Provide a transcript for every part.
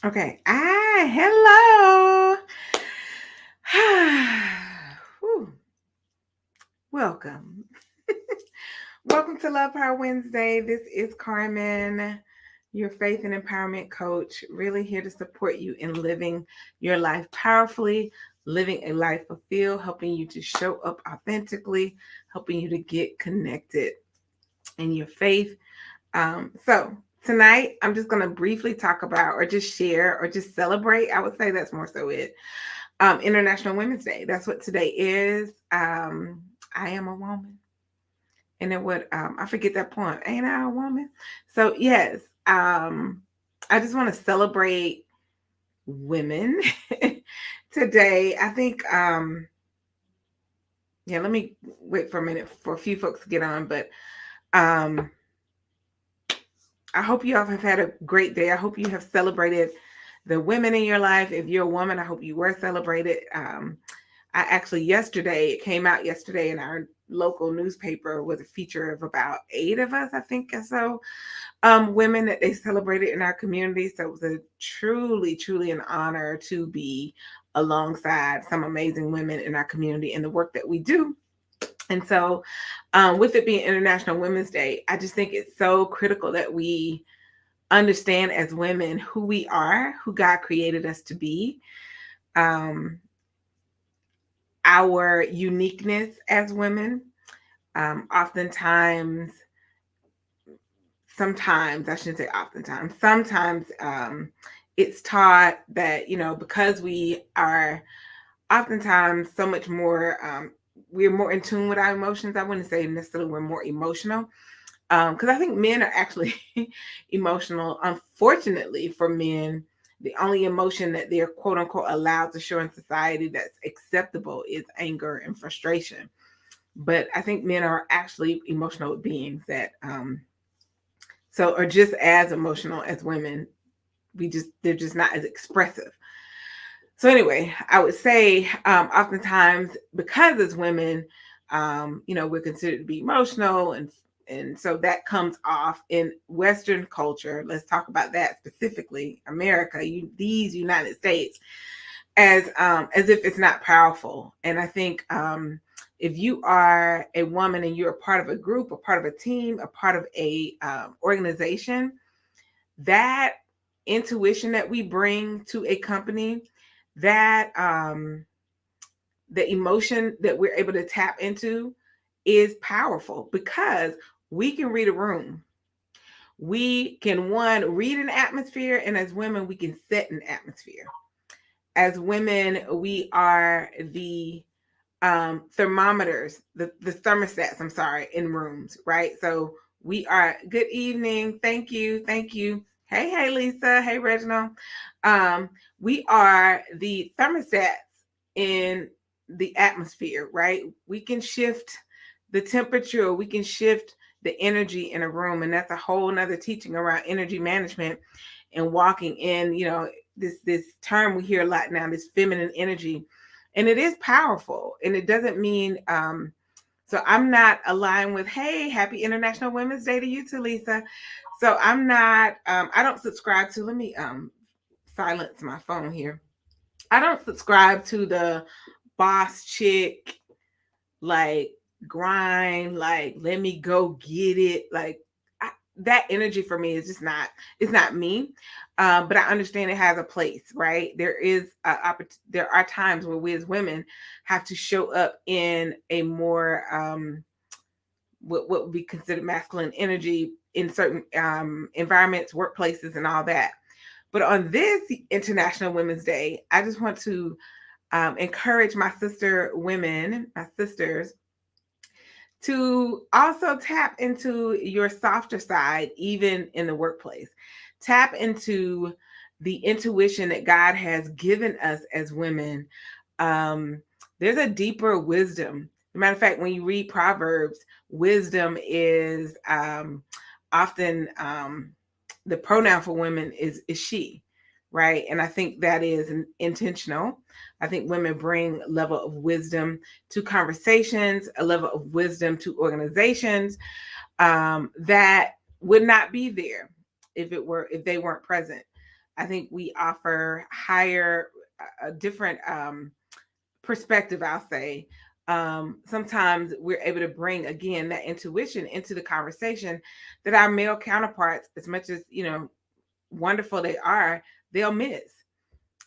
Okay. Hello. Whew. Welcome. Welcome to Love Power Wednesday. This is Carmen, your faith and empowerment coach, really here to support you in living your life powerfully, living a life fulfilled, helping you to show up authentically, helping you to get connected in your faith. So tonight, I'm just going to briefly talk about, or just share, or just celebrate. I would say that's more so it. International Women's Day. That's what today is. I am a woman. And then what I forget that point. Ain't I a woman? So yes, I just want to celebrate women today. I think let me wait for a minute for a few folks to get on, but um I hope you all have had a great day. I hope you have celebrated the women in your life. If you're a woman, I hope you were celebrated. I actually it came out yesterday in our local newspaper with a feature of about 8 of us, I think, or so, women that they celebrated in our community. So it was a truly, truly an honor to be alongside some amazing women in our community and the work that we do. And so, with it being International Women's Day, I just think it's so critical that we understand as women who we are, who God created us to be, our uniqueness as women. Oftentimes, sometimes, I shouldn't say oftentimes, sometimes it's taught that, because we are oftentimes so much more, we're more in tune with our emotions. I wouldn't say necessarily we're more emotional, because I think men are actually emotional. Unfortunately for men, the only emotion that they're quote unquote allowed to show in society that's acceptable is anger and frustration. But I think men are actually emotional beings that so are just as emotional as women. They're just not as expressive. So anyway, I would say oftentimes because as women, we're considered to be emotional, and so that comes off in Western culture. Let's talk about that specifically, America, these United States, as if it's not powerful. And I think if you are a woman and you're a part of a group, a part of a team, a part of a organization, that intuition that we bring to a company, that the emotion that we're able to tap into is powerful because we can read a room. We can, one, read an atmosphere, and as women, we can set an atmosphere. As women, we are the thermometers, the thermostats, I'm sorry, in rooms, right? So we are, good evening, thank you. Hey, Lisa, hey, Reginald. We are the thermostats in the atmosphere, right? We can shift the temperature, we can shift the energy in a room, and that's a whole nother teaching around energy management and walking in, this term we hear a lot now, this feminine energy, and it is powerful. And it doesn't mean so I'm not aligned with, hey, happy International Women's Day to you too, Lisa. So I'm not I don't subscribe to, let me silence my phone here. I don't subscribe to the boss chick, like, grind, like, let me go get it, like, that energy for me is just not, it's not me. But I understand it has a place, right? There are times where we as women have to show up in a more what would be considered masculine energy in certain environments, workplaces, and all that. But on this International Women's Day, I just want to encourage my sisters, to also tap into your softer side, even in the workplace. Tap into the intuition that God has given us as women. There's a deeper wisdom. As a matter of fact, when you read Proverbs, wisdom is often the pronoun for women is she, right? And I think that is intentional. I think women bring a level of wisdom to conversations, a level of wisdom to organizations that would not be there if they weren't present. I think we offer higher, a different perspective, I'll say. Sometimes we're able to bring again that intuition into the conversation that our male counterparts, as much as wonderful they are, they'll miss.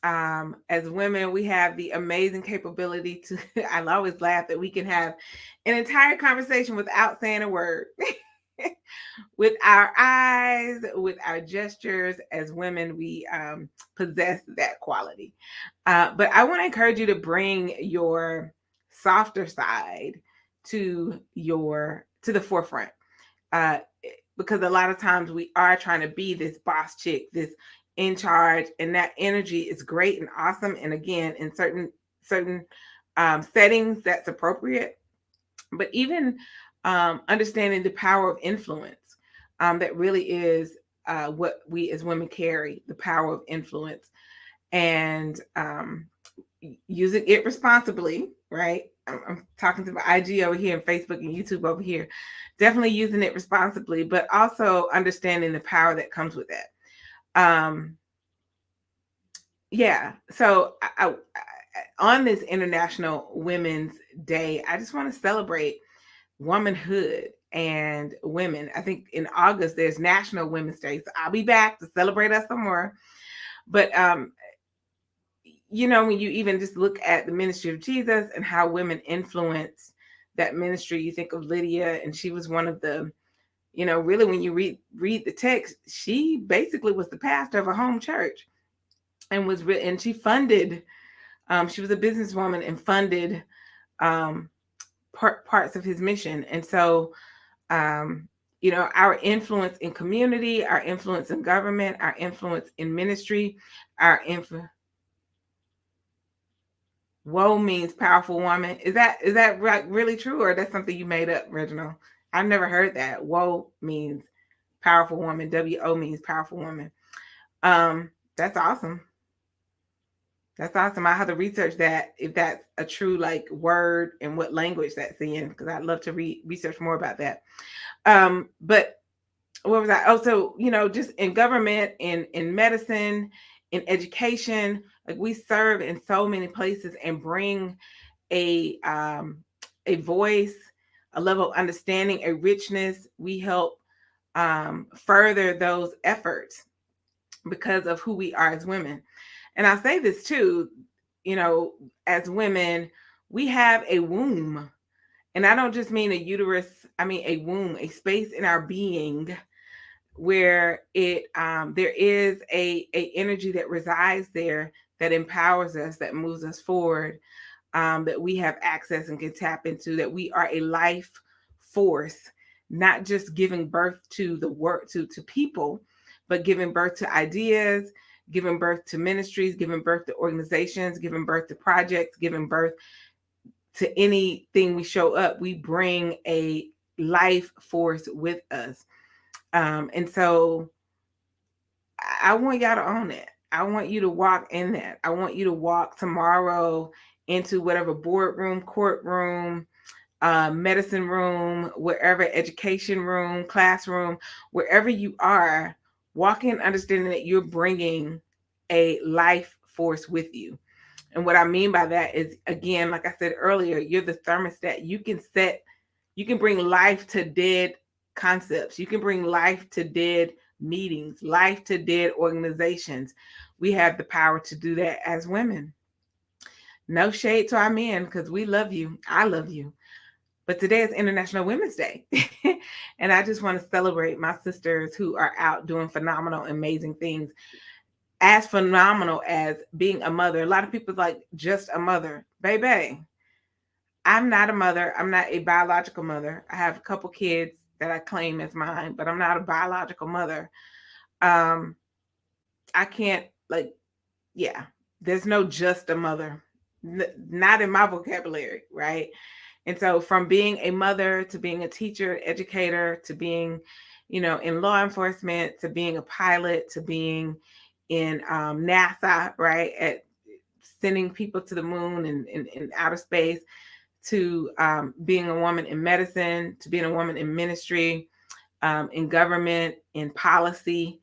As women, we have the amazing capability to, I always laugh that we can have an entire conversation without saying a word. With our eyes, with our gestures, as women, we possess that quality. But I want to encourage you to bring your softer side to the forefront. Uh, because a lot of times we are trying to be this boss chick, this in charge, and that energy is great and awesome. And again, in certain settings, that's appropriate. But even understanding the power of influence, that really is what we as women carry, the power of influence, and using it responsibly, right? I'm talking to my IG over here and Facebook and YouTube over here. Definitely using it responsibly, but also understanding the power that comes with that. Yeah. So on this International Women's Day, I just want to celebrate womanhood and women. I think in August there's National Women's Day, so I'll be back to celebrate us some more. But when you even just look at the ministry of Jesus and how women influence that ministry, you think of Lydia, and she was one of the, really when you read the text, she basically was the pastor of a home church, and and she funded. She was a businesswoman and funded parts of his mission, and so our influence in community, our influence in government, our influence in ministry, our influence. Woe means powerful woman. Is that really true, or that's something you made up, Reginald? I've never heard that. Woe means powerful woman. WO means powerful woman. That's awesome. That's awesome. I have to research that, if that's a true word and what language that's in, because I'd love to research more about that. But what was that? Oh, so just in government, in medicine, in education, we serve in so many places and bring a voice, a level of understanding, a richness. We help further those efforts because of who we are as women. And I'll say this too, as women, we have a womb. And I don't just mean a uterus, I mean a womb, a space in our being where there is a energy that resides there that empowers us, that moves us forward, that we have access and can tap into, that we are a life force, not just giving birth to the work to people, but giving birth to ideas, giving birth to ministries, giving birth to organizations, giving birth to projects, giving birth to anything we show up. We bring a life force with us. And so I want y'all to own it. I want you to walk in that. I want you to walk tomorrow into whatever boardroom, courtroom, medicine room, wherever, education room, classroom, wherever you are, walking understanding that you're bringing a life force with you. And what I mean by that is, again, like I said earlier, you're the thermostat. You can bring life to dead concepts. You can bring life to dead meetings, life to dead organizations. We have the power to do that as women. No shade to our men, because we love you. I love you. But today is International Women's Day. And I just want to celebrate my sisters who are out doing phenomenal, amazing things. As phenomenal as being a mother. A lot of people like, just a mother. Baby, I'm not a mother. I'm not a biological mother. I have a couple kids that I claim as mine, but I'm not a biological mother. I can't, there's no just a mother. Not in my vocabulary, right? And so from being a mother to being a teacher, educator, to being, in law enforcement, to being a pilot, to being in NASA, right, at sending people to the moon and in outer space, to being a woman in medicine, to being a woman in ministry, in government, in policy.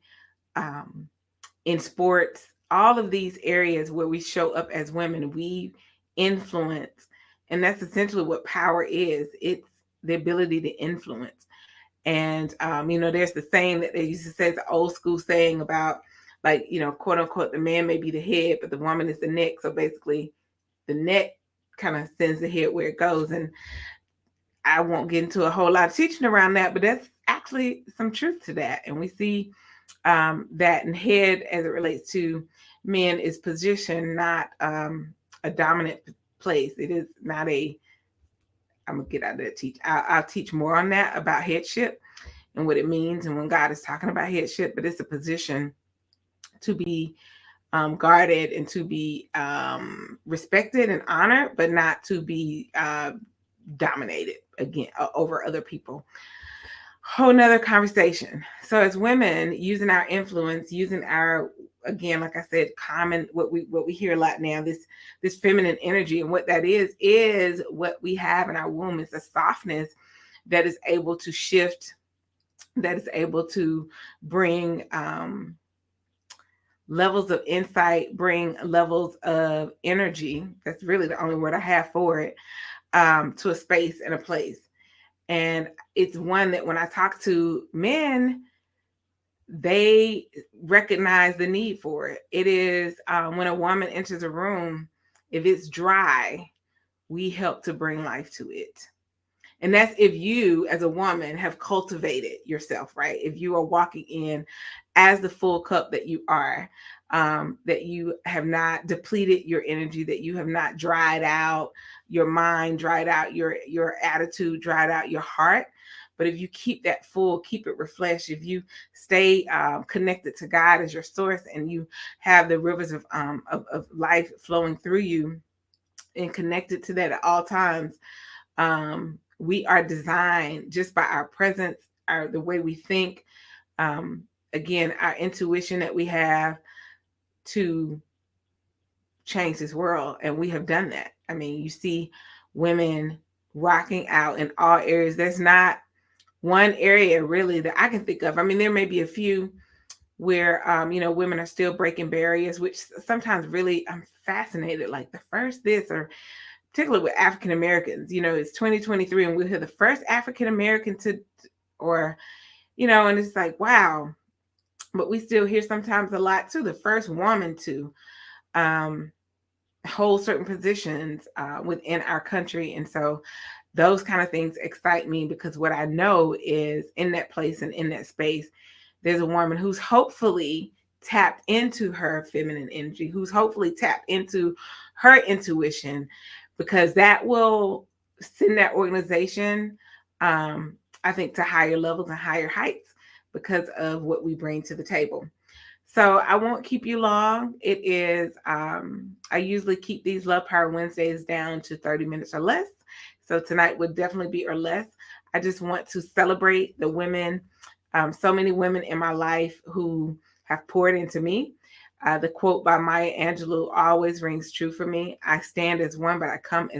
in sports, all of these areas where we show up as women, we influence. And that's essentially what power is. It's the ability to influence. And, there's the saying that they used to say, the old school saying about, like, quote unquote, the man may be the head, but the woman is the neck. So basically, the neck kind of sends the head where it goes. And I won't get into a whole lot of teaching around that, but that's actually some truth to that. And we see that in head, as it relates to men, is position, not a dominant place. It is not a, I'm going to get out of that teach. I'll teach more on that about headship and what it means and when God is talking about headship, but it's a position to be guarded and to be respected and honored, but not to be dominated again over other people. Whole nother conversation. So as women, using our influence, using our, again, like I said, common, what we hear a lot now, this feminine energy, and what that is what we have in our womb. It's a softness that is able to shift, that is able to bring levels of insight, bring levels of energy. That's really the only word I have for it, to a space and a place. And it's one that when I talk to men, they recognize the need for it. It is when a woman enters a room, if it's dry, we help to bring life to it. And that's if you, as a woman, have cultivated yourself, right? If you are walking in as the full cup that you are, that you have not depleted your energy, that you have not dried out your mind, dried out your attitude, dried out your heart. But if you keep that full, keep it refreshed, if you stay connected to God as your source, and you have the rivers of life flowing through you and connected to that at all times, we are designed just by our presence, the way we think, again, our intuition that we have, to change this world. And we have done that. I mean, you see women rocking out in all areas. There's not one area really that I can think of. I mean, there may be a few where, women are still breaking barriers, which sometimes really I'm fascinated, like the first this, or particularly with African Americans, it's 2023 and we'll hear the first African American to, or, and it's like, wow. But we still hear sometimes a lot too, the first woman to hold certain positions within our country. And so those kind of things excite me, because what I know is in that place and in that space, there's a woman who's hopefully tapped into her feminine energy, who's hopefully tapped into her intuition, because that will send that organization, I think, to higher levels and higher heights because of what we bring to the table. So I won't keep you long. It is, I usually keep these LovePower Wednesdays down to 30 minutes or less. So tonight would definitely be or less. I just want to celebrate the women, so many women in my life who have poured into me. The quote by Maya Angelou always rings true for me. I stand as one, but I come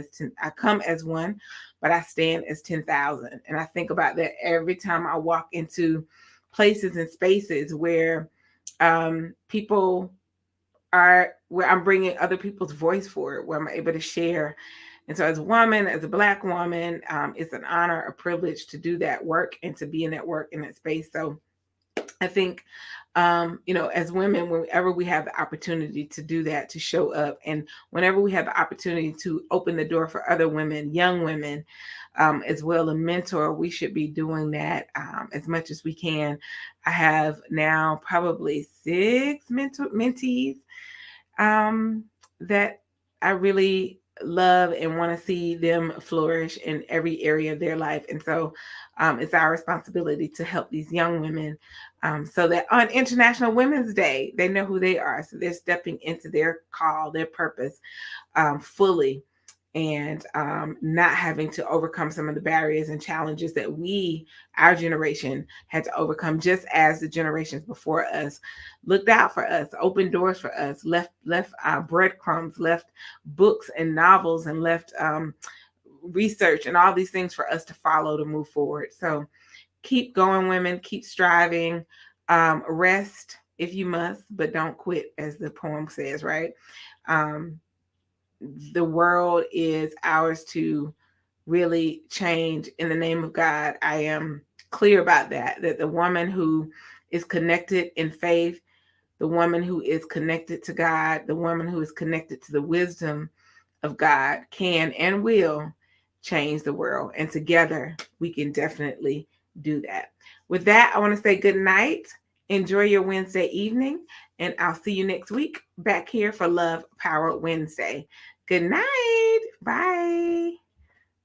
as one, but I stand as 10,000. And I think about that every time I walk into places and spaces where people are, where I'm bringing other people's voice forward, where I'm able to share. And so as a woman, as a Black woman, it's an honor, a privilege to do that work and to be in that work, in that space. So I think, as women, whenever we have the opportunity to do that, to show up, and whenever we have the opportunity to open the door for other women, young women, as well, a mentor, we should be doing that as much as we can. I have now probably 6 mentees that I really love and want to see them flourish in every area of their life. And so it's our responsibility to help these young women, so that on International Women's Day, they know who they are. So they're stepping into their call, their purpose fully, and not having to overcome some of the barriers and challenges that our generation, had to overcome, just as the generations before us looked out for us, opened doors for us, left breadcrumbs, left books and novels, and left research and all these things for us to follow, to move forward. So keep going, women, keep striving, rest, if you must, but don't quit, as the poem says, right? Um, the world is ours to really change in the name of God. I am clear about that the woman who is connected in faith, the woman who is connected to God, the woman who is connected to the wisdom of God can and will change the world. And together we can definitely do that. With that, I want to say good night. Enjoy your Wednesday evening, and I'll see you next week back here for Love Power Wednesday. Good night. Bye.